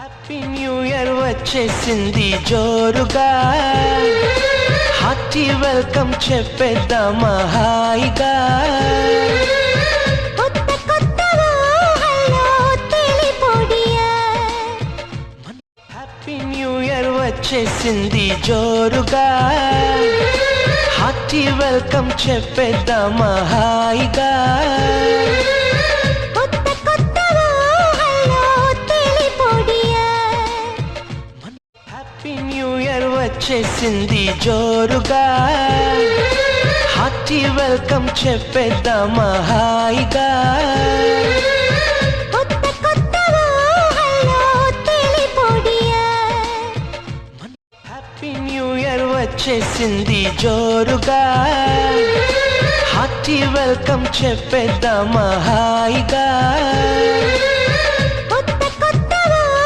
Happy new year వచ్చేసింది జోరుగా, hearty welcome చెప్పేద్దామా హాయిగా. హ్యాపీ న్యూ ఇయర్ వచ్చేసింది జోరుగా, హార్టీ వెల్కమ్ చెప్పేద్దామా హాయిగా. హ్యాపీ న్యూ ఇయర్ వచ్చేసింది జోరుగా, హార్టీ వెల్కమ్ చెప్పేద్దామా హాయిగా. హ్యాపీ న్యూ ఇయర్ వచ్చేసింది జోరుగా, హార్టీ వెల్కమ్ చెప్పేద్దామా హాయిగా.